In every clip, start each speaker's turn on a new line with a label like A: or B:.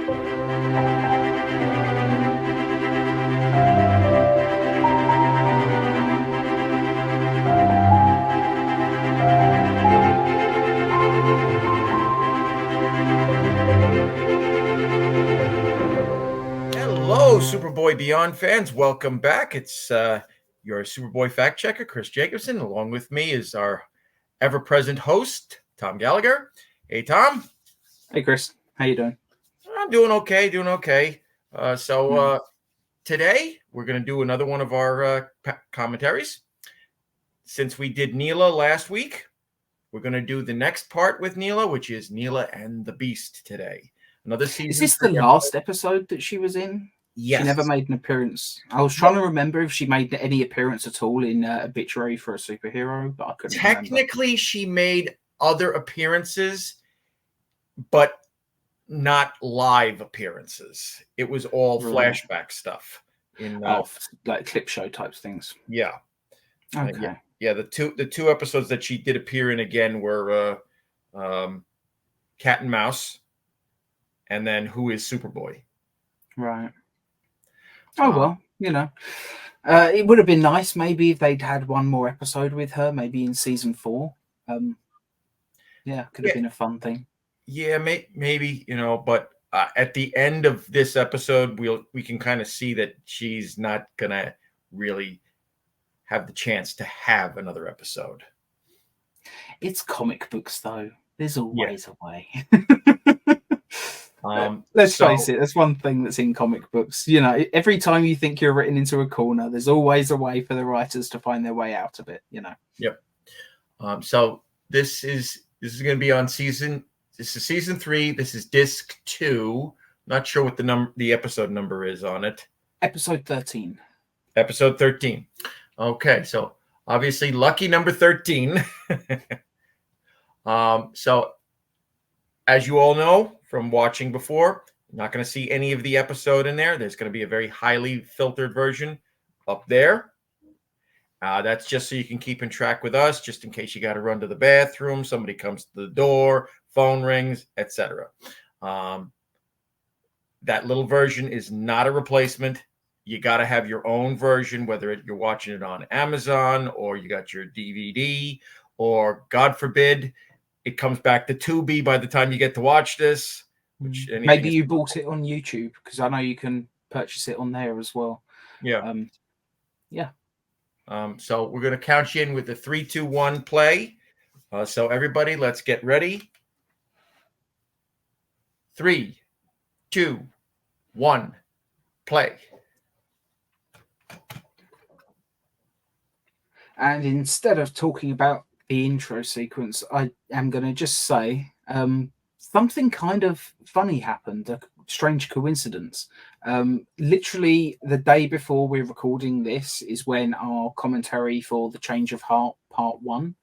A: Hello, Superboy Beyond fans. Welcome back. It's your Superboy fact checker, Chris Jacobsen. Along with me is our ever-present host, Tom Gallagher. Hey, Tom.
B: Hey, Chris. How you doing?
A: I'm doing okay. Today we're going to do another one of our commentaries. Since we did Neila last week, we're going to do the next part with Neila, which is Neila and the Beast today. Another season.
B: Is this the last episode that she was in?
A: Yes.
B: She never made an appearance. I was trying to remember if she made any appearance at all in Obituary for a Superhero, but I couldn't remember.
A: Technically, she made other appearances, but not live appearances. It was all flashback stuff.
B: Like clip show types things.
A: Yeah.
B: Okay.
A: Yeah. The two episodes that she did appear in again were Cat and Mouse, and then Who is Superboy?
B: Right. Oh well, it would have been nice maybe if they'd had one more episode with her, maybe in season 4. Could have been a fun thing.
A: Yeah, maybe, but at the end of this episode, we can kind of see that she's not gonna really have the chance to have another episode.
B: It's comic books, though. There's always a way. Let's face it, that's one thing that's in comic books. Every time you think you're written into a corner, there's always a way for the writers to find their way out of it.
A: Yep. So this is going to be on season. This is season 3. This is disc 2. Not sure what the episode number is on it.
B: Episode 13.
A: Episode 13. Okay, so obviously lucky number 13. So as you all know from watching before, you're not going to see any of the episode in there. There's going to be a very highly filtered version up there. That's just so you can keep in track with us, just in case you got to run to the bathroom, somebody comes to the door, phone rings, etc. That little version is not a replacement. You got to have your own version, whether you're watching it on Amazon or you got your DVD, or God forbid, it comes back to Tubi by the time you get to watch this.
B: Maybe you bought it on YouTube, because I know you can purchase it on there as well.
A: Yeah.
B: Yeah.
A: So we're going to count you in with the 3, 2, 1 play. So everybody, let's get ready. 3, 2, 1, play.
B: And instead of talking about the intro sequence, I am going to just say something kind of funny happened, a strange coincidence. Literally the day before we're recording this is when our commentary for The Change of Heart Part 1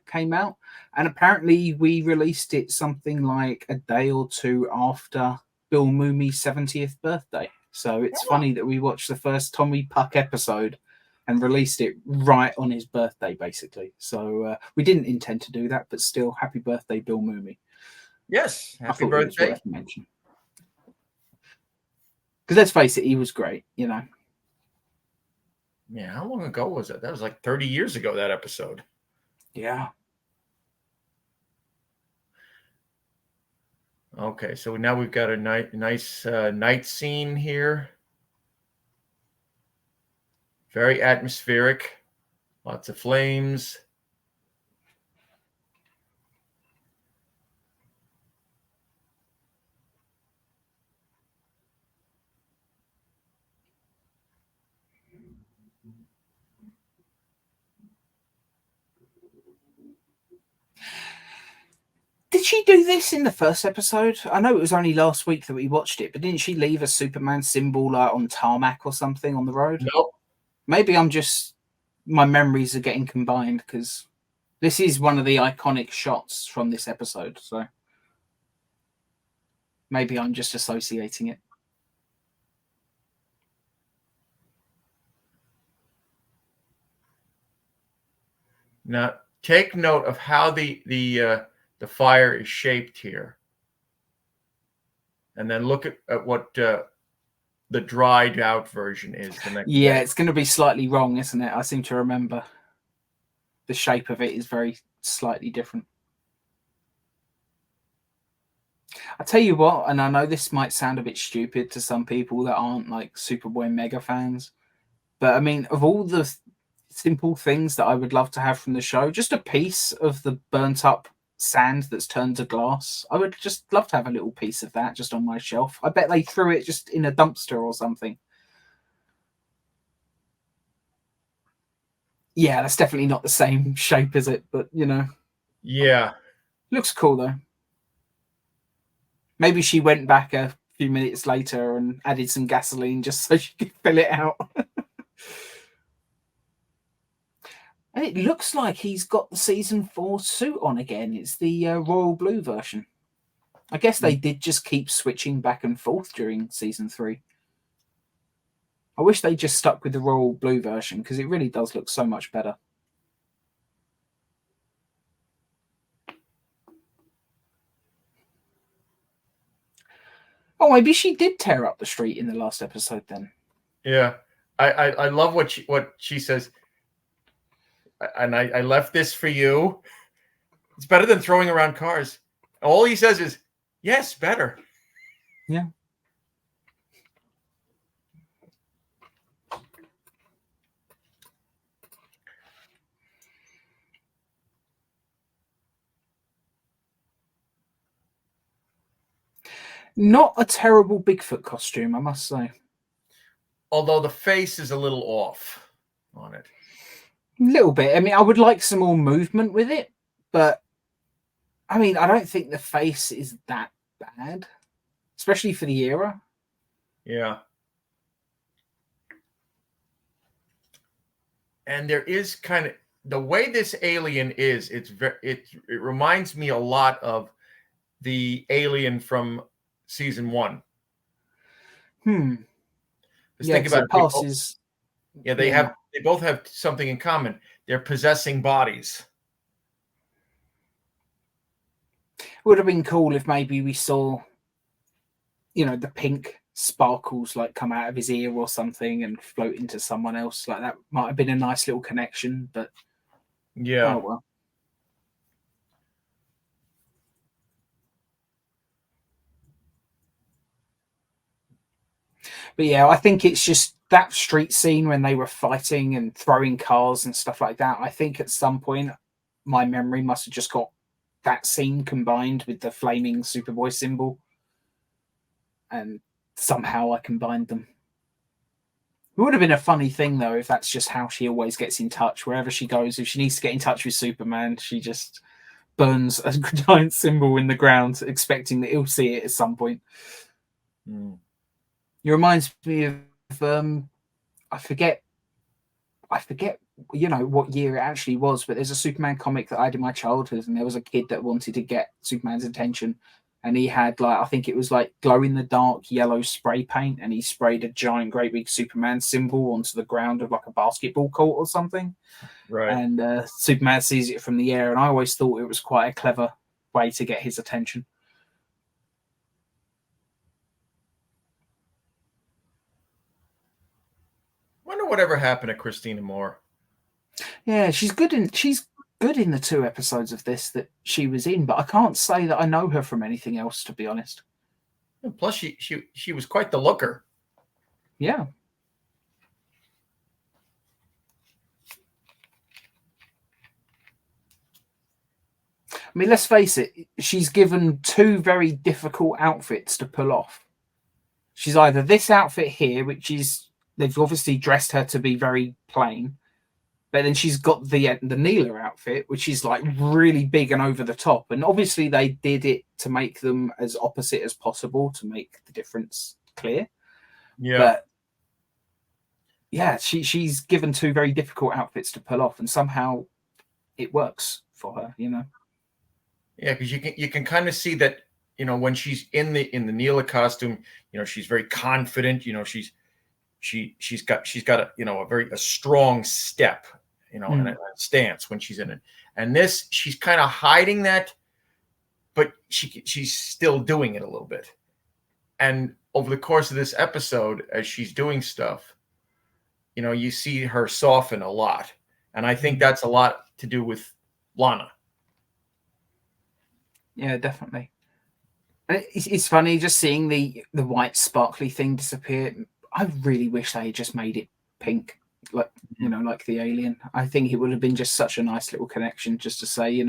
B: came out. And apparently we released it something like a day or two after Bill Mooney's 70th birthday. So it's funny that we watched the first Tommy Puck episode and released it right on his birthday, basically. So we didn't intend to do that, but still, happy birthday, Bill Mooney.
A: Yes, happy birthday.
B: It was worth mentioning. Because let's face it, he was great,
A: Yeah, how long ago was that? That was like 30 years ago, that episode.
B: Yeah.
A: Okay, so now we've got a nice night scene here. Very atmospheric. Lots of flames.
B: Did she do this in the first episode? I know it was only last week that we watched it, but didn't she leave a Superman symbol on tarmac or something on the road?
A: Nope.
B: Maybe my memories are getting combined, because this is one of the iconic shots from this episode. So maybe I'm just associating it.
A: Now, take note of how the fire is shaped here. and then look at what the dried out version is the next
B: Yeah,
A: day.
B: it's going to be slightly wrong, isn't it? I seem to remember the shape of it is very slightly different. I tell you what, and I know this might sound a bit stupid to some people that aren't like Superboy mega fans, but I mean, of all the simple things that I would love to have from the show, just a piece of the burnt up sand that's turned to glass. I would just love to have a little piece of that just on my shelf. I bet they threw it just in a dumpster or something. Yeah, that's definitely not the same shape, is it? But
A: Yeah.
B: Looks cool though. Maybe she went back a few minutes later and added some gasoline just so she could fill it out. And it looks like he's got the season 4 suit on again. It's the royal blue version. I guess they did just keep switching back and forth during season 3. I wish they just stuck with the royal blue version because it really does look so much better. Oh, maybe she did tear up the street in the last episode then.
A: Yeah. I love what she says. And I left this for you. It's better than throwing around cars. All he says is, yes, better.
B: Yeah. Not a terrible Bigfoot costume, I must say.
A: Although the face is a little off on it.
B: A little bit. I mean, I would like some more movement with it, but I mean, I don't think the face is that bad, especially for the era.
A: Yeah. And there is kind of the way this alien is. It reminds me a lot of the alien from season 1. Just think about
B: it passes.
A: They both have something in common. They're possessing bodies.
B: Would have been cool if maybe we saw, the pink sparkles like come out of his ear or something and float into someone else. Like that might have been a nice little connection, but
A: yeah.
B: Oh well. But yeah, I think it's just that street scene when they were fighting and throwing cars and stuff like that. I think at some point my memory must have just got that scene combined with the flaming Superboy symbol. And somehow I combined them. It would have been a funny thing though if that's just how she always gets in touch. Wherever she goes, if she needs to get in touch with Superman, she just burns a giant symbol in the ground, expecting that he'll see it at some point. It reminds me of I forget what year it actually was, but there's a Superman comic that I had in my childhood, and there was a kid that wanted to get Superman's attention, and he had I think it was glow in the dark yellow spray paint, and he sprayed a giant great big Superman symbol onto the ground of a basketball court or something.
A: Right.
B: And Superman sees it from the air, and I always thought it was quite a clever way to get his attention.
A: Wonder whatever happened to Christina Moore.
B: Yeah, she's good in the 2 episodes of this that she was in, but I can't say that I know her from anything else, to be honest.
A: And plus, she was quite the looker.
B: Yeah. I mean, let's face it, she's given 2 very difficult outfits to pull off. She's either this outfit here, which is, they've obviously dressed her to be very plain, but then she's got the Neila outfit, which is really big and over the top. And obviously they did it to make them as opposite as possible to make the difference clear.
A: Yeah.
B: But yeah, she's given 2 very difficult outfits to pull off, and somehow it works for her,
A: Yeah, because you can kind of see that, when she's in the Neila costume, she's very confident. She's got a strong step, and a stance when she's in it. And this, she's kind of hiding that, but she's still doing it a little bit. And over the course of this episode, as she's doing stuff, you see her soften a lot. And I think that's a lot to do with Lana.
B: Yeah, definitely. And it's funny just seeing the white sparkly thing disappear. I really wish they had just made it pink, like like the alien. I think it would have been just such a nice little connection, just to say,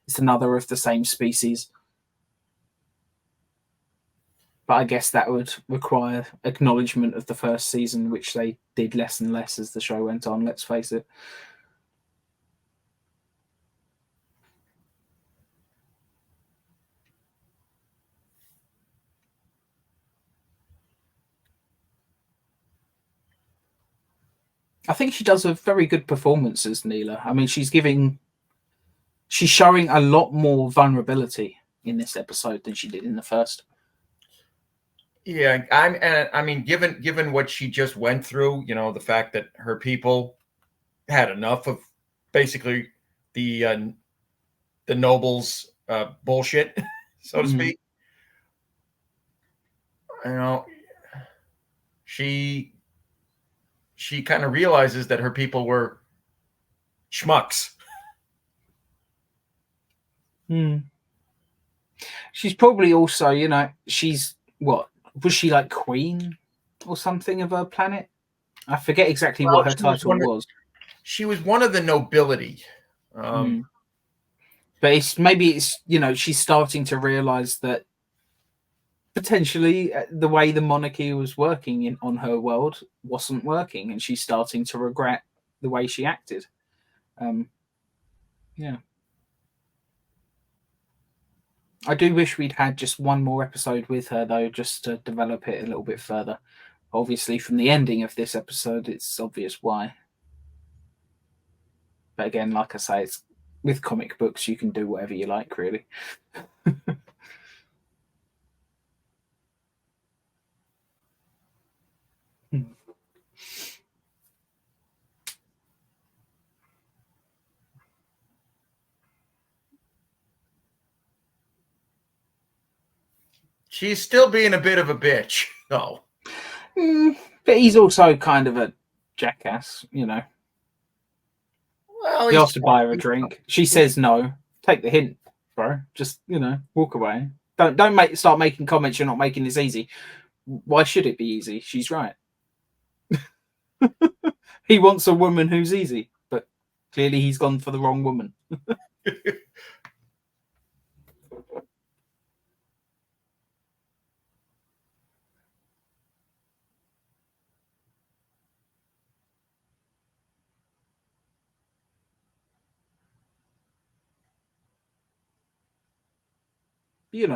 B: it's another of the same species. But I guess that would require acknowledgement of the first season, which they did less and less as the show went on. Let's face it. I think she does a very good performance as Neila. I mean, she's showing a lot more vulnerability in this episode than she did in the first.
A: Yeah, I mean, given what she just went through, the fact that her people had enough of basically the nobles bullshit, so to speak. She kind of realizes that her people were schmucks.
B: She's probably also, she's what was she like queen or something of her planet? I forget exactly what her title was.
A: She was one of the nobility.
B: But maybe she's starting to realize that potentially the way the monarchy was working on her world wasn't working, and she's starting to regret the way she acted. Yeah. I do wish we'd had just one more episode with her, though, just to develop it a little bit further. Obviously, from the ending of this episode, it's obvious why. But again, like I say, it's with comic books, you can do whatever you like, really.
A: She's still being a bit of a bitch, though.
B: But he's also kind of a jackass, Well, he asks to buy her a drink. She says no. Take the hint, bro. Just walk away. Don't start making comments. You're not making this easy. Why should it be easy? She's right. He wants a woman who's easy, but clearly he's gone for the wrong woman.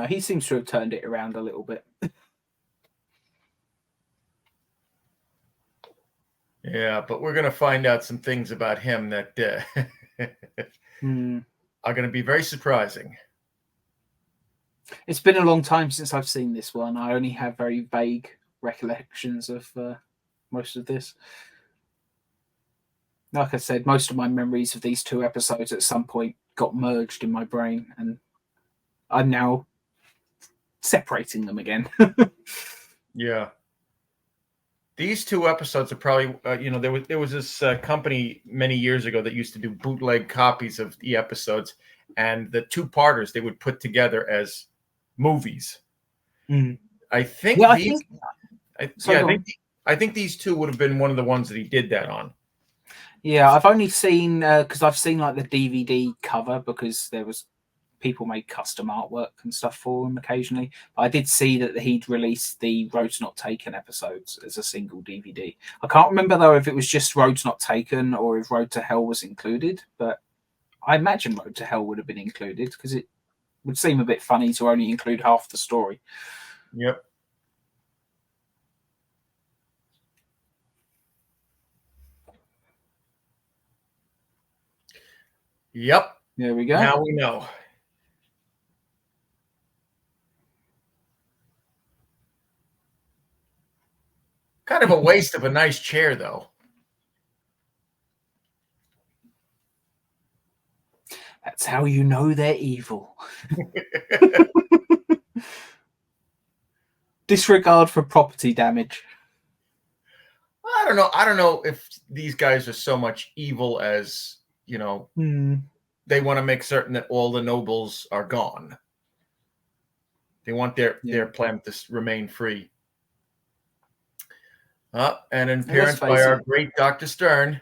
B: He seems to have turned it around a little bit.
A: Yeah, but we're going to find out some things about him that are going to be very surprising.
B: It's been a long time since I've seen this one. I only have very vague recollections of most of this. Like I said, most of my memories of these two episodes at some point got merged in my brain, and I'm now separating them again.
A: Yeah. These two episodes are probably, there was this company many years ago that used to do bootleg copies of the episodes, and the two-parters they would put together as movies. I think I think these two would have been one of the ones that he did that on.
B: Yeah, I've only seen because I've seen like the DVD cover, because there was people made custom artwork and stuff for him occasionally. But I did see that he'd released the Roads Not Taken episodes as a single DVD. I can't remember though if it was just Roads Not Taken or if Road to Hell was included, but I imagine Road to Hell would have been included, because it would seem a bit funny to only include half the story.
A: Yep. Yep.
B: There we go.
A: Now we know. Kind of a waste of a nice chair, though.
B: That's how you know they're evil. Disregard for property damage.
A: I don't know. I don't know if these guys are so much evil as, they want to make certain that all the nobles are gone. They want their planet to remain free. And an appearance by our great Dr. Stern.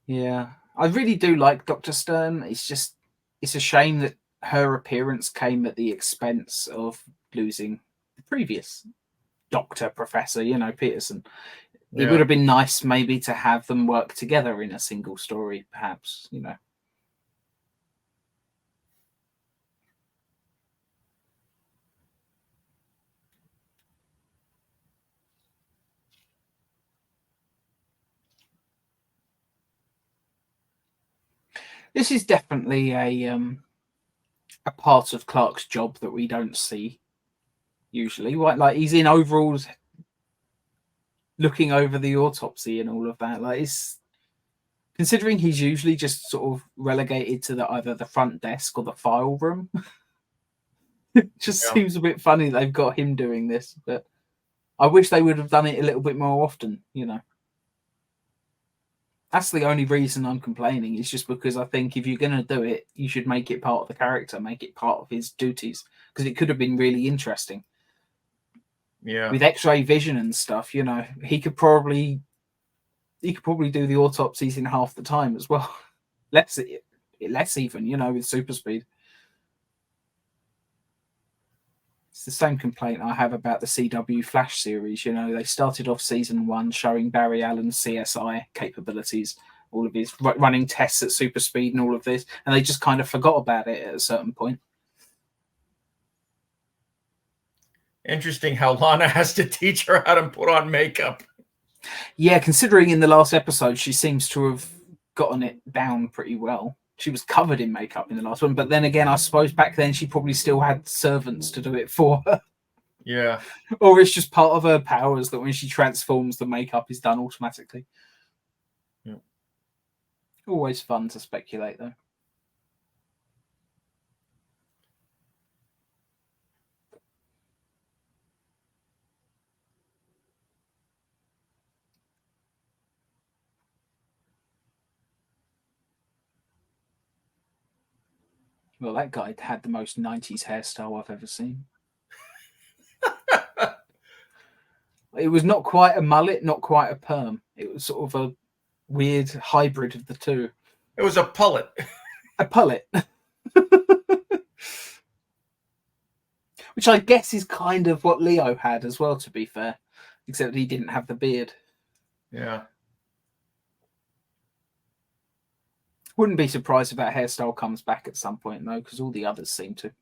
B: Yeah, I really do like Dr. Stern. It's a shame that her appearance came at the expense of losing the previous Doctor Professor, Peterson. Yeah. It would have been nice maybe to have them work together in a single story, perhaps, This is definitely a part of Clark's job that we don't see usually. Like he's in overalls, looking over the autopsy and all of that. Like, it's considering he's usually just sort of relegated to either the front desk or the file room. It just seems a bit funny they've got him doing this, but I wish they would have done it a little bit more often. That's the only reason I'm complaining. Is just because I think if you're going to do it, you should make it part of the character, make it part of his duties, because it could have been really interesting.
A: Yeah,
B: with X-ray vision and stuff, he could probably do the autopsies in half the time as well. less even, with super speed. It's the same complaint I have about the CW Flash series. They started off season 1 showing Barry Allen's CSI capabilities, all of his running tests at super speed and all of this, and they just kind of forgot about it at a certain point.
A: Interesting how Lana has to teach her how to put on makeup.
B: Yeah, considering in the last episode she seems to have gotten it down pretty well. She was covered in makeup in the last one, but then again, I suppose back then she probably still had servants to do it for her.
A: Yeah.
B: Or it's just part of her powers that when she transforms, the makeup is done automatically.
A: Yeah.
B: Always fun to speculate, though. Well, that guy had the most 90s hairstyle I've ever seen. It was not quite a mullet, not quite a perm. It was sort of a weird hybrid of the two.
A: It was a pullet.
B: A pullet. Which I guess is kind of what Leo had as well, to be fair. Except he didn't have the beard.
A: Yeah.
B: Wouldn't be surprised if that hairstyle comes back at some point, though, because all the others seem to.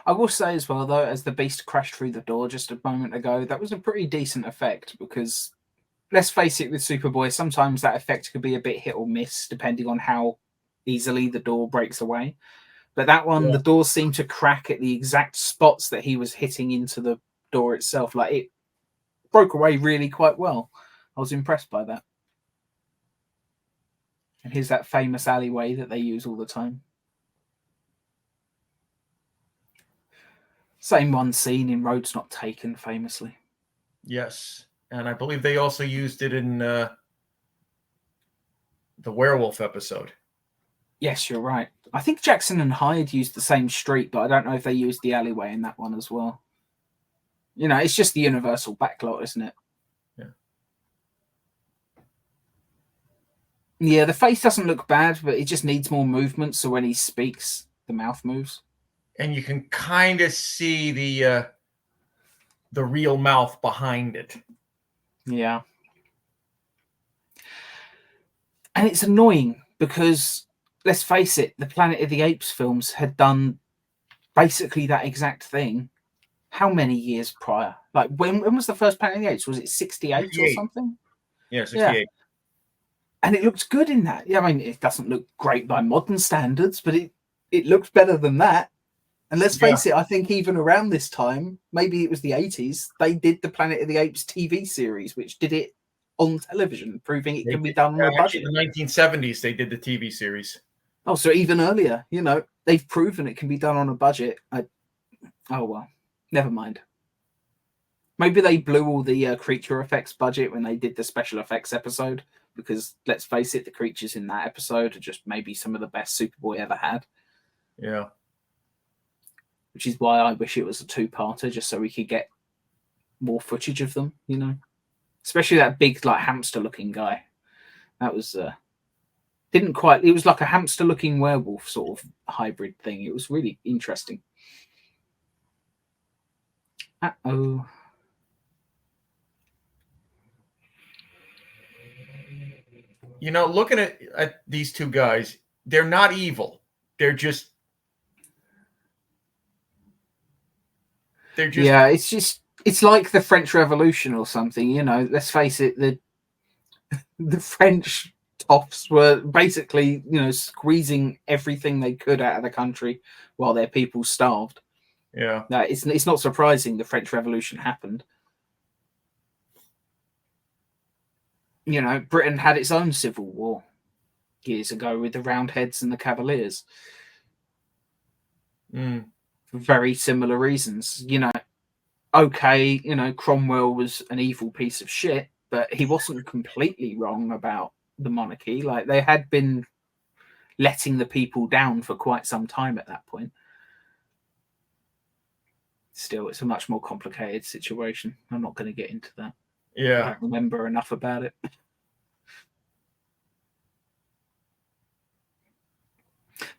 B: I will say as well, though, as the Beast crashed through the door just a moment ago, that was a pretty decent effect because, let's face it, with Superboy, sometimes that effect could be a bit hit or miss depending on how easily the door breaks away. But that one, the door seemed to crack at the exact spots that he was hitting into the door itself. Like, it broke away really quite well. I was impressed by that. And here's that famous alleyway that they use all the time. Same one seen in Roads Not Taken, famously.
A: Yes. And I believe they also used it in the werewolf episode.
B: Yes, you're right. I think Jackson and Hyde used the same street, but I don't know if they used the alleyway in that one as well. It's just the universal backlot, isn't it?
A: Yeah.
B: Yeah, the face doesn't look bad, but it just needs more movement, so when he speaks, the mouth moves.
A: And you can kind of see the real mouth behind it.
B: Yeah. And it's annoying because, let's face it, the Planet of the Apes films had done basically that exact thing. How many years prior? Like, when was the first Planet of the Apes? Was it 68 or something?
A: Yeah, 68. Yeah.
B: And it looks good in that. Yeah, I mean, it doesn't look great by modern standards, but it looks better than that. And let's face it, I think even around this time, maybe it was the 80s, they did the Planet of the Apes TV series, which did it on television, proving it can be done on a budget.
A: In the 1970s, they did the TV series.
B: Oh, so even earlier, they've proven it can be done on a budget. Oh, well, never mind. Maybe they blew all the creature effects budget when they did the special effects episode, because let's face it, the creatures in that episode are just maybe some of the best Superboy ever had.
A: Yeah.
B: Which is why I wish it was a two-parter, just so we could get more footage of them, Especially that big, like, hamster-looking guy. That was... didn't quite... It was like a hamster-looking werewolf sort of hybrid thing. It was really interesting. Uh-oh.
A: Looking at these two guys, they're not evil. They're just...
B: Yeah, it's like the French Revolution or something, Let's face it, the French toffs were basically, squeezing everything they could out of the country while their people starved.
A: Yeah.
B: Now, it's not surprising the French Revolution happened. Britain had its own civil war years ago with the Roundheads and the Cavaliers.
A: Mm.
B: For very similar reasons. Okay, Cromwell was an evil piece of shit, but he wasn't completely wrong about the monarchy. Like, they had been letting the people down for quite some time at that point. Still, it's a much more complicated situation. I'm not going to get into that.
A: Yeah.
B: I don't remember enough about it. But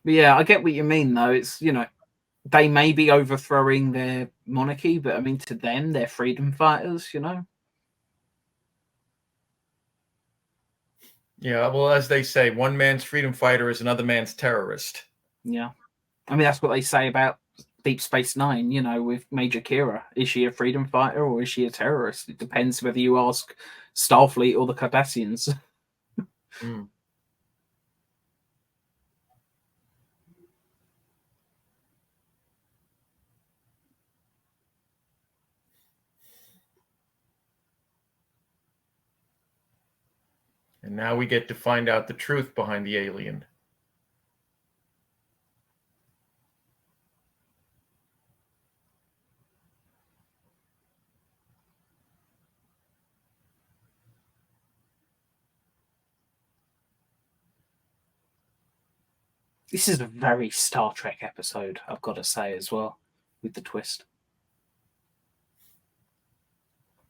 B: yeah, I get what you mean, though. It's, they may be overthrowing their monarchy, but I mean, to them, they're freedom fighters,
A: Yeah, well, as they say, one man's freedom fighter is another man's terrorist.
B: Yeah. I mean, that's what they say about Deep Space Nine, with Major Kira. Is she a freedom fighter or is she a terrorist? It depends whether you ask Starfleet or the Cardassians.
A: Mm. And now we get to find out the truth behind the alien.
B: This is a very Star Trek episode, I've got to say, as well, with the twist.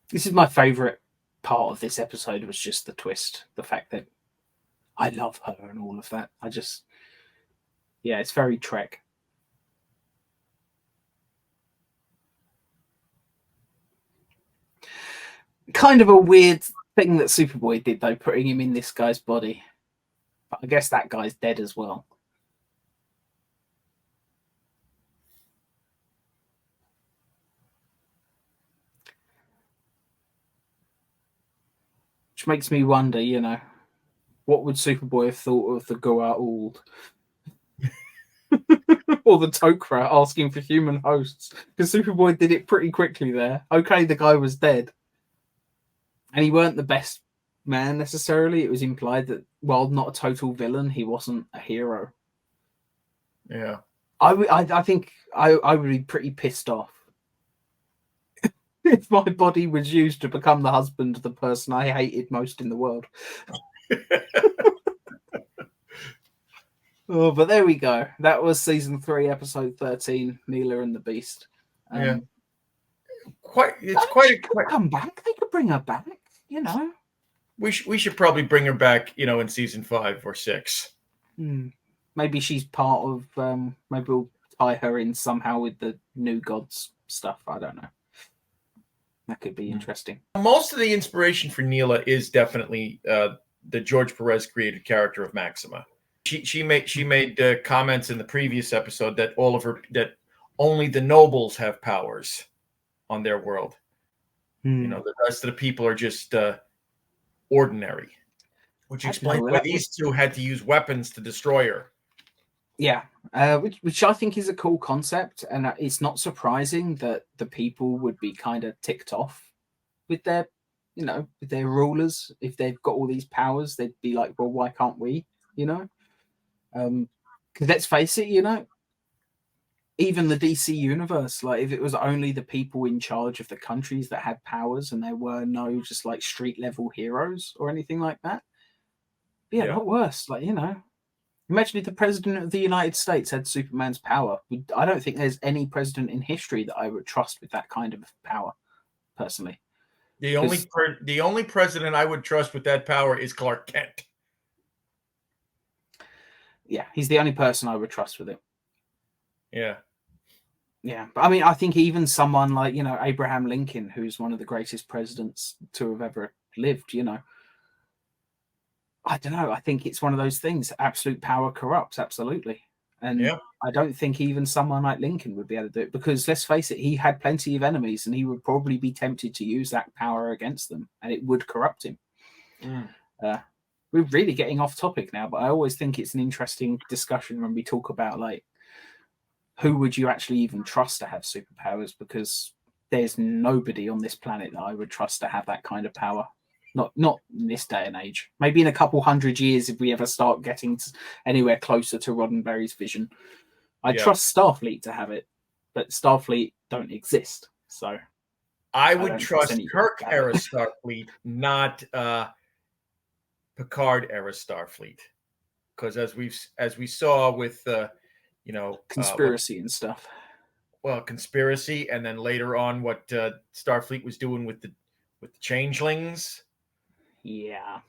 B: This is my favourite part of this episode, was just the twist. The fact that I love her and all of that. Yeah, it's very Trek. Kind of a weird thing that Superboy did, though, putting him in this guy's body. But I guess that guy's dead as well. Which makes me wonder, what would Superboy have thought of the Goa'uld? Or the Tok'ra asking for human hosts? Because Superboy did it pretty quickly there. Okay, the guy was dead. And he weren't the best man necessarily. It was implied that, while not a total villain, he wasn't a hero.
A: Yeah.
B: I think I would be pretty pissed off if my body was used to become the husband of the person I hated most in the world. Oh, but there we go. That was season 3, episode 13, Neila and the Beast.
A: Yeah.
B: They could come back. They could bring her back,
A: We should probably bring her back, in season 5 or 6.
B: Maybe she's part of. Maybe we'll tie her in somehow with the New Gods stuff. I don't know. That could be interesting.
A: Most of the inspiration for Neila is definitely the George Perez created character of Maxima. She made comments in the previous episode that that only the nobles have powers on their world. The rest of the people are just ordinary. Which
B: I don't know.
A: explains why these two had to use weapons to destroy her.
B: Yeah, which I think is a cool concept, and it's not surprising that the people would be kind of ticked off with their, with their rulers. If they've got all these powers, they'd be like, "Well, why can't we?" You know, because let's face it, even the DC universe, like if it was only the people in charge of the countries that had powers, and there were no just like street level heroes or anything like that, it'd be a lot worse. Like imagine if the president of the United States had Superman's power. I don't think there's any president in history that I would trust with that kind of power, personally.
A: The only president I would trust with that power is Clark Kent.
B: Yeah, he's the only person I would trust with it.
A: Yeah.
B: Yeah, but I mean, I think even someone like, Abraham Lincoln, who's one of the greatest presidents to have ever lived, I don't know. I think it's one of those things. Absolute power corrupts, absolutely. And I don't think even someone like Lincoln would be able to do it because, let's face it, he had plenty of enemies and he would probably be tempted to use that power against them and it would corrupt him. We're really getting off topic now, but I always think it's an interesting discussion when we talk about, like, who would you actually even trust to have superpowers? Because there's nobody on this planet that I would trust to have that kind of power. Not in this day and age. Maybe in a couple 100 years, if we ever start getting anywhere closer to Roddenberry's vision. I trust Starfleet to have it, but Starfleet don't exist. So
A: I would trust Kirk era Starfleet, not Picard era Starfleet, because as we saw with
B: conspiracy and stuff.
A: Well, conspiracy, and then later on, what Starfleet was doing with the changelings.
B: Yeah.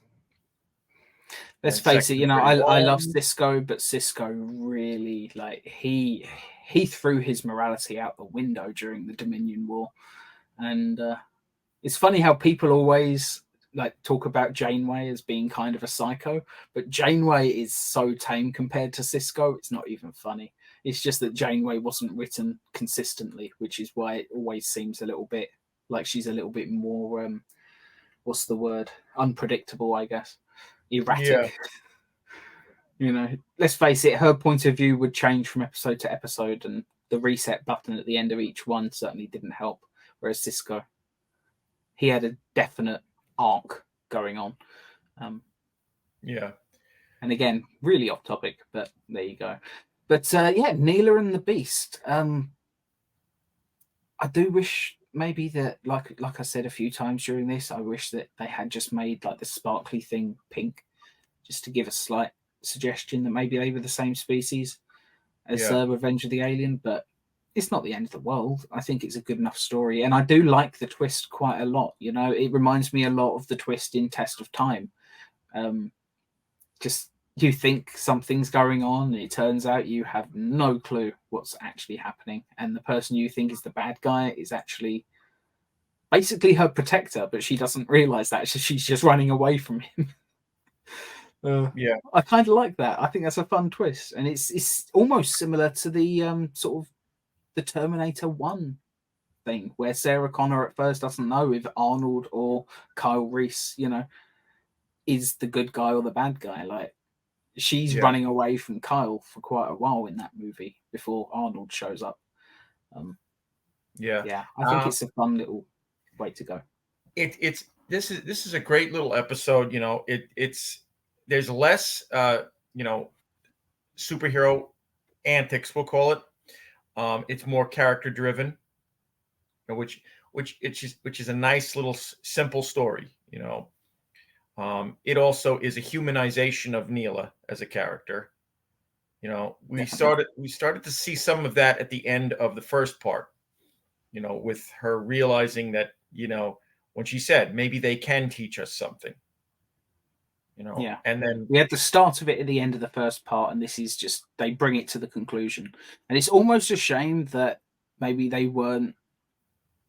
B: Let's face it, I love Cisco, but Cisco really, like, he threw his morality out the window during the Dominion War. And it's funny how people always like talk about Janeway as being kind of a psycho, but Janeway is so tame compared to Cisco, it's not even funny. It's just that Janeway wasn't written consistently, which is why it always seems a little bit like she's a little bit more what's the word? Unpredictable, I guess. Erratic. Yeah. Let's face it, her point of view would change from episode to episode, and the reset button at the end of each one certainly didn't help. Whereas Cisco, he had a definite arc going on. And again, really off topic, but there you go. But Neila and the Beast. I do wish maybe that, like I said a few times during this, I wish that they had just made like the sparkly thing pink, just to give a slight suggestion that maybe they were the same species as Revenge of the Alien, but it's not the end of the world. I think it's a good enough story, and I do like the twist quite a lot. It reminds me a lot of the twist in Test of Time. Just you think something's going on, and it turns out you have no clue what's actually happening, and the person you think is the bad guy is actually basically her protector, but she doesn't realize that she's just running away from him. I kind of like that. I think that's a fun twist, and it's almost similar to the sort of the Terminator 1 thing, where Sarah Connor at first doesn't know if Arnold or Kyle Reese, is the good guy or the bad guy. Like, she's running away from Kyle for quite a while in that movie before Arnold shows up. I think it's a fun little way to go.
A: This is a great little episode. There's less superhero antics, we'll call it. It's more character driven, which is a nice little simple story. It also is a humanization of Neila as a character. We started to see some of that at the end of the first part. With her realizing that when she said maybe they can teach us something. And then
B: we had the start of it at the end of the first part, and this is just they bring it to the conclusion, and it's almost a shame that maybe they weren't.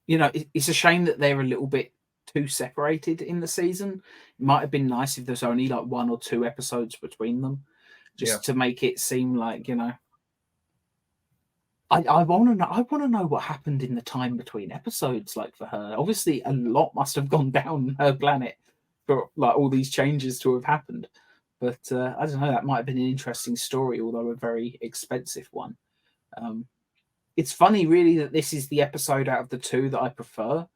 B: It's a shame that they're a little bit too separated in the season. It might have been nice if there's only like 1 or 2 episodes between them, just to make it seem like I want to know. I want to know what happened in the time between episodes. Like, for her, obviously, a lot must have gone down her planet for like all these changes to have happened. But I don't know. That might have been an interesting story, although a very expensive one. It's funny, really, that this is the episode out of the two that I prefer,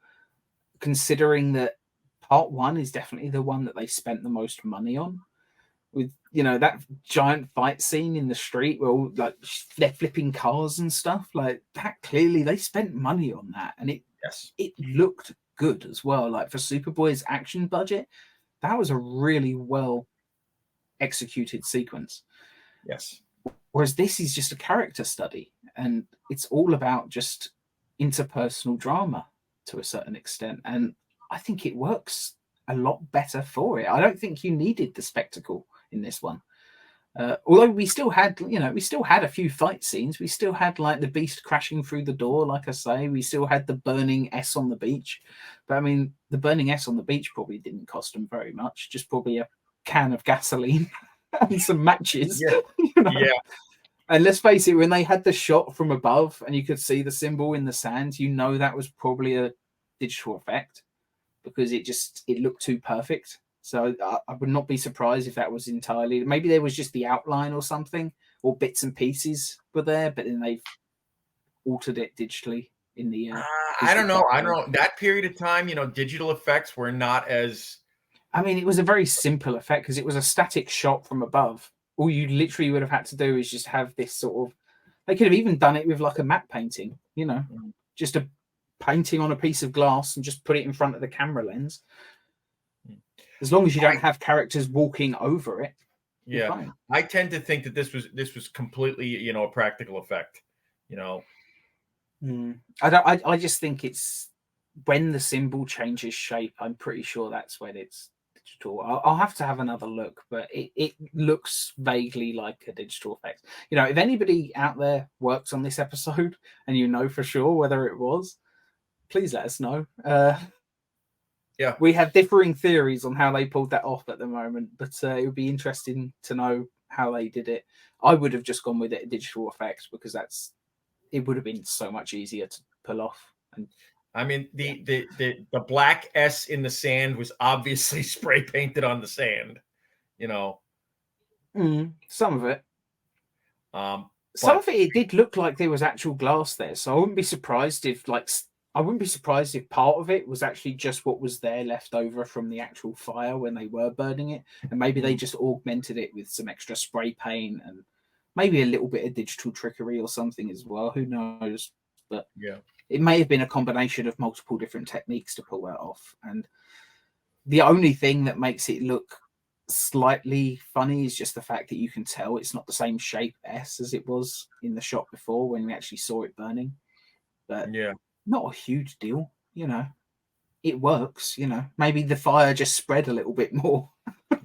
B: considering that part one is definitely the one that they spent the most money on. With that giant fight scene in the street where all, like they're flipping cars and stuff like that, clearly they spent money on that, and it looked good as well. Like for Superboy's action budget, that was a really well executed sequence.
A: Yes.
B: Whereas this is just a character study, and it's all about just interpersonal drama to a certain extent, and I think it works a lot better for it. I don't think you needed the spectacle in this one. Although we still had a few fight scenes. We still had like the Beast crashing through the door, like I say. We still had the burning S on the beach. But I mean, the burning S on the beach probably didn't cost them very much. Just probably a can of gasoline and some matches.
A: Yeah. Yeah.
B: And let's face it, when they had the shot from above and you could see the symbol in the sand, that was probably a digital effect because it looked too perfect. So I would not be surprised if that was entirely. Maybe there was just the outline or something, or bits and pieces were there, but then they've altered it digitally in the.
A: I don't know. That period of time, digital effects were not as.
B: I mean, it was a very simple effect because it was a static shot from above. All you literally would have had to do is just have this sort of. They could have even done it with like a matte painting, just a painting on a piece of glass and just put it in front of the camera lens. As long as you don't have characters walking over it.
A: Yeah, I tend to think that this was completely, a practical effect.
B: I just think it's when the symbol changes shape. I'm pretty sure that's when it's digital. I'll have to have another look, but it looks vaguely like a digital effect. If anybody out there works on this episode and you know for sure whether it was, please let us know.
A: Yeah,
B: we have differing theories on how they pulled that off at the moment, but it would be interesting to know how they did it. I would have just gone with it a digital effect because it would have been so much easier to pull off. And
A: I mean, the black S in the sand was obviously spray painted on the sand.
B: Some of it. Some of it did look like there was actual glass there, so I wouldn't be surprised if part of it was actually just what was there left over from the actual fire when they were burning it. And maybe they just augmented it with some extra spray paint and maybe a little bit of digital trickery or something as well. Who knows? But
A: yeah,
B: it may have been a combination of multiple different techniques to pull that off. And the only thing that makes it look slightly funny is just the fact that you can tell it's not the same shape S as it was in the shot before when we actually saw it burning. But
A: yeah.
B: Not a huge deal, it works, maybe the fire just spread a little bit more.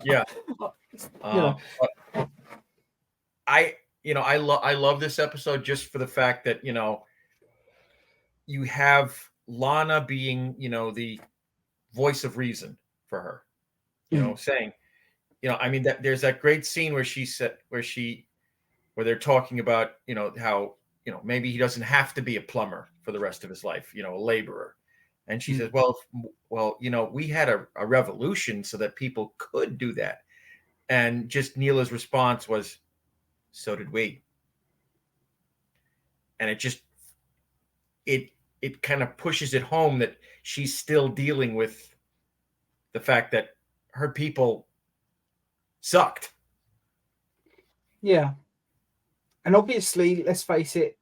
A: Yeah. I love this episode just for the fact that, you have Lana being, the voice of reason for her, saying, I mean, that there's that great scene where where they're talking about, how, maybe he doesn't have to be a plumber for the rest of his life, a laborer. And she says, well, we had a revolution so that people could do that. And just Neila's response was, so did we. And it kind of pushes it home that she's still dealing with the fact that her people sucked.
B: Yeah. And obviously, let's face it,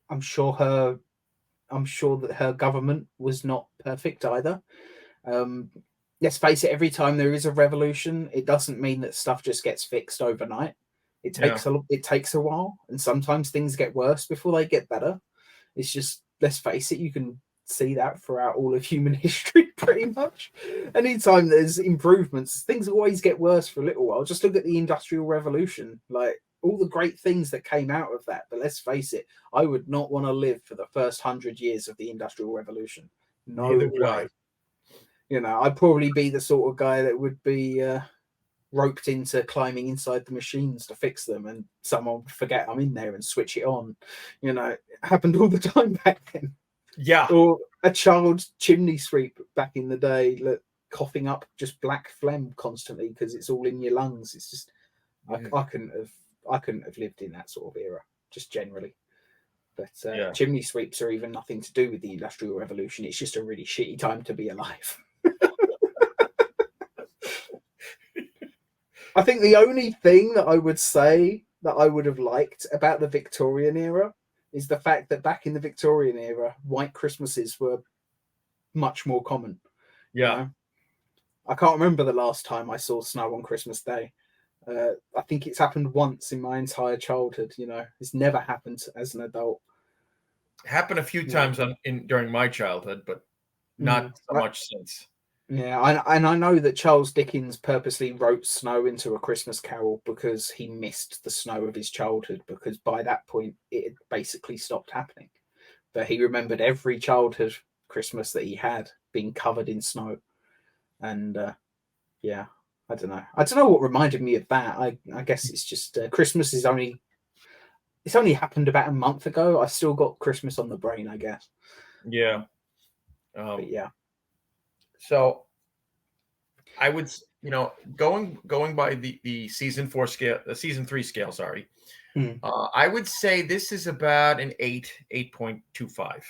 B: I'm sure that her government was not perfect either. Let's face it, every time there is a revolution, it doesn't mean that stuff just gets fixed overnight. It takes a while, and sometimes things get worse before they get better. It's just, let's face it, you can see that throughout all of human history pretty much. Anytime there's improvements, things always get worse for a little while. Just look at the Industrial Revolution, like all the great things that came out of that. But let's face it, I would not want to live for the first 100 years of the Industrial Revolution. No way. I'd probably be the sort of guy that would be roped into climbing inside the machines to fix them, and someone would forget I'm in there and switch it on. It happened all the time back then.
A: Yeah.
B: Or a child chimney sweep back in the day that coughing up just black phlegm constantly because it's all in your lungs. It's just I couldn't have lived in that sort of era, just generally. But
A: Yeah.
B: chimney sweeps are even nothing to do with the Industrial Revolution. It's just a really shitty time to be alive. I think the only thing that I would say that I would have liked about the Victorian era is the fact that back in the Victorian era, white Christmases were much more common.
A: Yeah.
B: You know? I can't remember the last time I saw snow on Christmas Day. I think it's happened once in my entire childhood. It's never happened as an adult.
A: Happened a few times during my childhood, but not so much since.
B: Yeah, and I know that Charles Dickens purposely wrote Snow into A Christmas Carol because he missed the snow of his childhood, because by that point it had basically stopped happening. But he remembered every childhood Christmas that he had being covered in snow. And yeah, I don't know what reminded me of that. I guess it's just Christmas is only happened about a month ago. I still got Christmas on the brain, I guess.
A: Yeah.
B: But yeah.
A: So I would, going by the season 4 scale, the season 3 scale, sorry. I would say this is about an 8.25.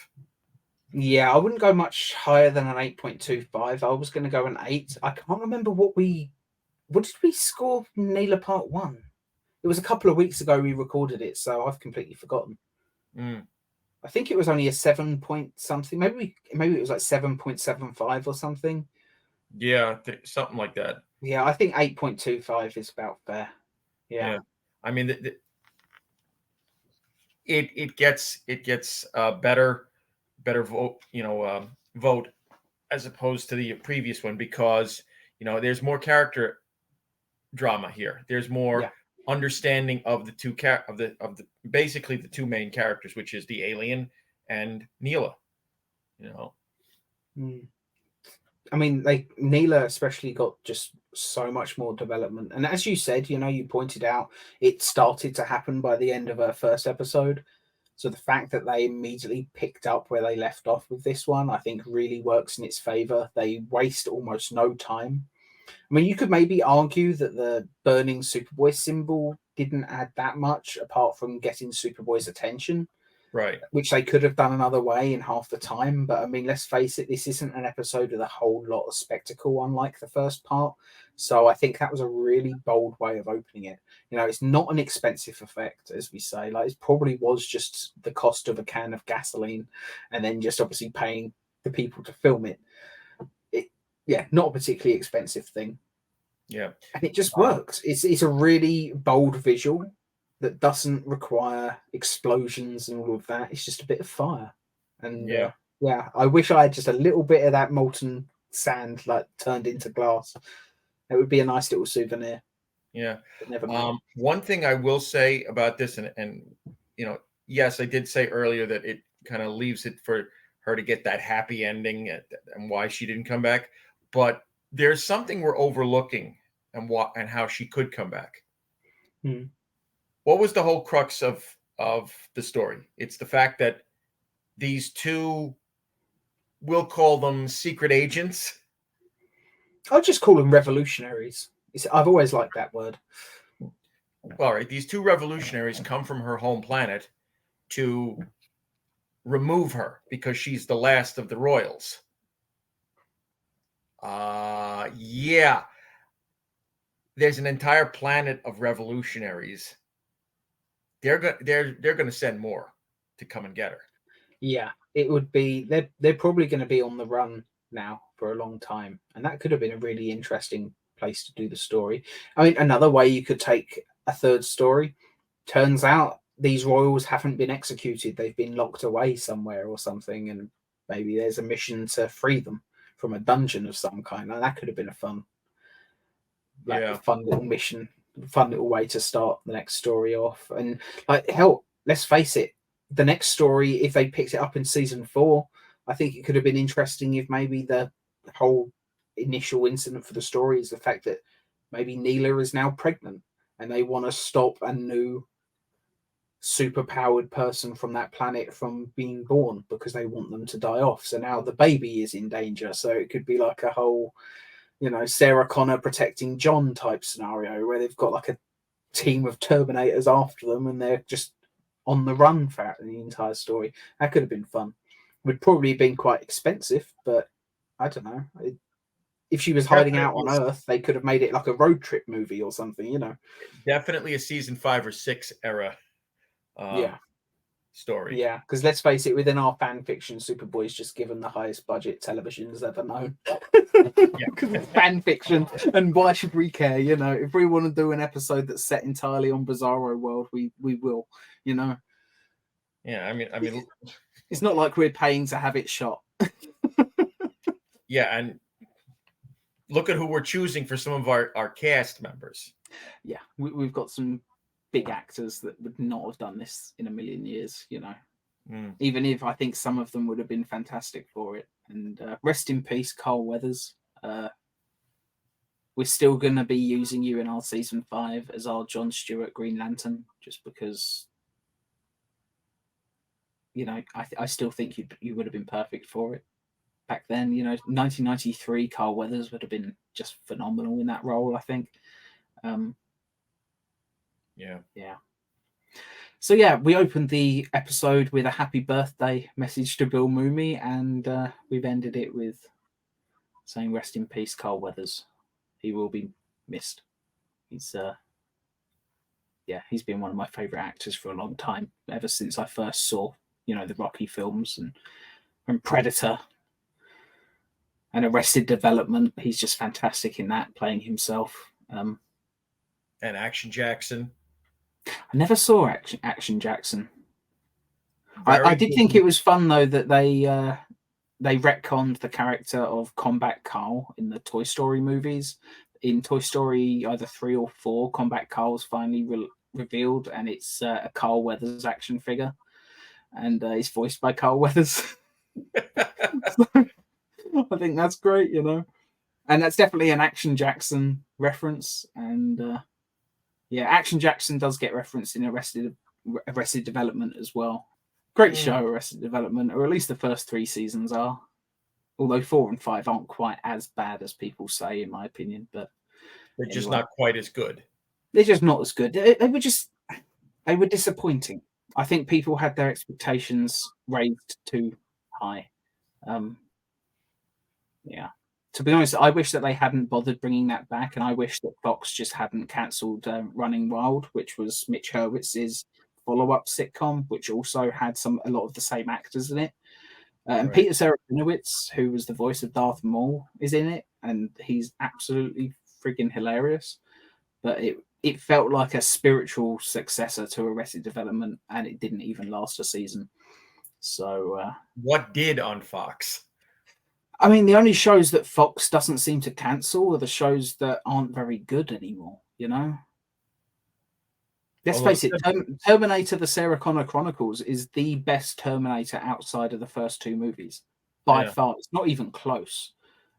B: Yeah, I wouldn't go much higher than an 8.25. I was going to go an 8. I can't remember what did we score Neila Part 1? It was a couple of weeks ago we recorded it, so I've completely forgotten. I think it was only a 7 point something. Maybe it was like 7.75 or something.
A: Yeah, something like that.
B: Yeah, I think 8.25 is about fair. Yeah.
A: I mean, it gets better vote, vote as opposed to the previous one, because there's more character drama here. There's more understanding of the two of the basically the two main characters, which is the alien and Neila.
B: I mean, Neila especially got just so much more development, and as you said, you pointed out it started to happen by the end of her first episode. So the fact that they immediately picked up where they left off with this one, I think, really works in its favor. They waste almost no time. I mean, you could maybe argue that the burning Superboy symbol didn't add that much apart from getting Superboy's attention.
A: Right.
B: Which they could have done another way in half the time. But I mean, let's face it, this isn't an episode with a whole lot of spectacle, unlike the first part. So I think that was a really bold way of opening it. It's not an expensive effect, as we say. Like, it probably was just the cost of a can of gasoline and then just obviously paying the people to film it. Not a particularly expensive thing.
A: Yeah.
B: And it just works. It's a really bold visual that doesn't require explosions and all of that. It's just a bit of fire. And I wish I had just a little bit of that molten sand turned into glass. It would be a nice little souvenir.
A: Yeah.
B: But never mind.
A: One thing I will say about this, and yes, I did say earlier that it kind of leaves it for her to get that happy ending and why she didn't come back. But there's something we're overlooking and how she could come back. What was the whole crux of the story? It's the fact that these two, we'll call them secret agents.
B: I'll just call them revolutionaries. I've always liked that word.
A: All right, these two revolutionaries come from her home planet to remove her because she's the last of the royals. Yeah. There's an entire planet of revolutionaries. They're going to send more to come and get her.
B: Yeah, it would be. They're probably going to be on the run now for a long time, and that could have been a really interesting place to do the story. I mean, another way you could take a third story. Turns out these royals haven't been executed; they've been locked away somewhere or something, and maybe there's a mission to free them from a dungeon of some kind. Now, that could have been a fun little mission, fun little way to start the next story off. And hell, let's face it, the next story, if they picked it up in season 4, I think it could have been interesting if maybe the whole initial incident for the story is the fact that maybe Neila is now pregnant and they want to stop a new superpowered person from that planet from being born because they want them to die off. So now the baby is in danger. So it could be like a whole Sarah Connor protecting John type scenario where they've got like a team of Terminators after them and they're just on the run for the entire story. That could have been fun. Would probably have been quite expensive, but I don't know. If she was hiding out on Earth, they could have made it like a road trip movie or something,
A: Definitely a season 5 or 6 era story.
B: Yeah, because let's face it, within our fan fiction, Superboy's just given the highest budget television's ever known. Because it's fan fiction, and why should we care? If we want to do an episode that's set entirely on Bizarro World, we will.
A: Yeah, I mean,
B: it's not like we're paying to have it shot.
A: Yeah, and look at who we're choosing for some of our cast members.
B: Yeah, we've got some big actors that would not have done this in a million years, even if I think some of them would have been fantastic for it. And rest in peace, Carl Weathers. We're still going to be using you in our season 5 as our Jon Stewart Green Lantern, just because, I still think you would have been perfect for it back then. 1993, Carl Weathers would have been just phenomenal in that role, I think. Yeah. So yeah, we opened the episode with a happy birthday message to Bill Mumy, and we've ended it with saying rest in peace, Carl Weathers. He will be missed. He's been one of my favorite actors for a long time, ever since I first saw the Rocky films and Predator and Arrested Development. He's just fantastic in that, playing himself.
A: And Action Jackson.
B: I never saw Action Jackson. I did think it was fun though that they retconned the character of Combat Carl in the Toy Story movies. In Toy Story either 3 or 4, Combat Carl's finally revealed, and it's a Carl Weathers action figure, and it's voiced by Carl Weathers. So, I think that's great, and that's definitely an Action Jackson reference. And Action Jackson does get referenced in Arrested Development as well. Great show, Arrested Development, or at least the first 3 seasons are. Although 4 and 5 aren't quite as bad as people say, in my opinion. But
A: they're just not quite as good.
B: They're just not as good. They were disappointing. I think people had their expectations raised too high. To be honest, I wish that they hadn't bothered bringing that back, and I wish that Fox just hadn't cancelled Running Wild, which was Mitch Hurwitz's follow-up sitcom, which also had a lot of the same actors in it. And Peter Serafinowicz, who was the voice of Darth Maul, is in it, and he's absolutely friggin' hilarious. But it felt like a spiritual successor to Arrested Development, and it didn't even last a season. So,
A: what did on Fox?
B: I mean, the only shows that Fox doesn't seem to cancel are the shows that aren't very good anymore, Let's face it, Terminator the Sarah Connor Chronicles is the best Terminator outside of the first 2 movies. By far. It's not even close.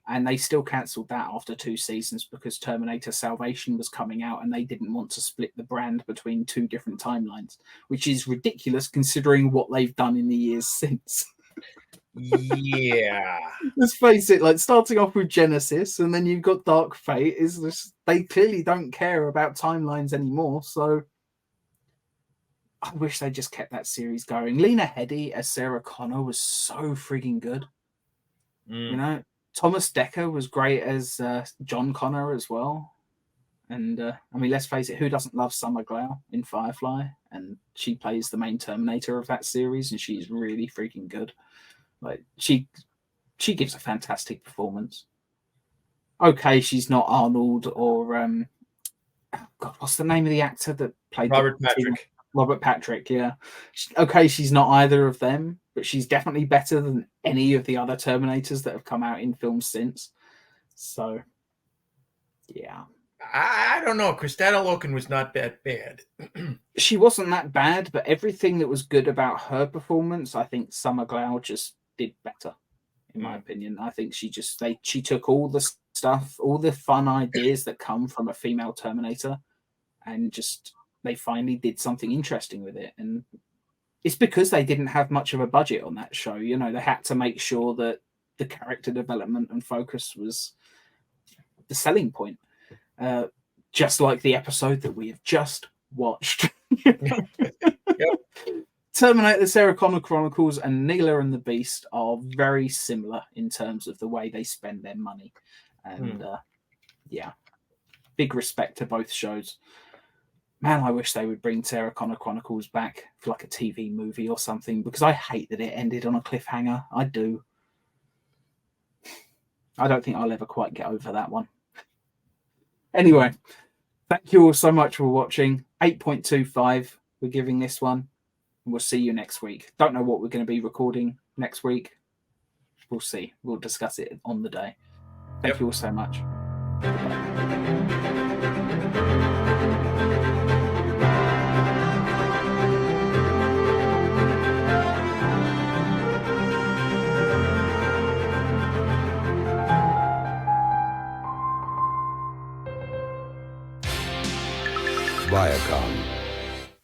B: And they still cancelled that after 2 seasons because Terminator Salvation was coming out and they didn't want to split the brand between 2 different timelines, which is ridiculous considering what they've done in the years since.
A: Yeah.
B: Let's face it, like starting off with Genesis and then you've got Dark Fate, they clearly don't care about timelines anymore, so I wish they just kept that series going. Lena Headey as Sarah Connor was so frigging good. Thomas Dekker was great as John Connor as well. And I mean, let's face it, who doesn't love Summer Glau in Firefly? And she plays the main Terminator of that series, and she's really freaking good. Like she gives a fantastic performance. Okay, she's not Arnold or God, what's the name of the actor that played
A: Robert Patrick?
B: Robert Patrick, yeah. Okay, she's not either of them, but she's definitely better than any of the other Terminators that have come out in films since. So, yeah.
A: I don't know. Kristanna Loken was not that bad.
B: She wasn't that bad, but everything that was good about her performance, I think Summer Glau just did better, in my opinion. I think she took all the stuff, all the fun ideas that come from a female Terminator, and just they finally did something interesting with it. And it's because they didn't have much of a budget on that show. They had to make sure that the character development and focus was the selling point. Just like the episode that we have just watched.
A: Yep.
B: Terminator the Sarah Connor Chronicles and Neila and the Beast are very similar in terms of the way they spend their money. And yeah, big respect to both shows. Man, I wish they would bring Sarah Connor Chronicles back for like a TV movie or something, because I hate that it ended on a cliffhanger. I do. I don't think I'll ever quite get over that one. Anyway, thank you all so much for watching. 8.25 we're giving this one. And we'll see you next week. Don't know what we're going to be recording next week. We'll see. We'll discuss it on the day. Thank you all so much.
C: Viacom.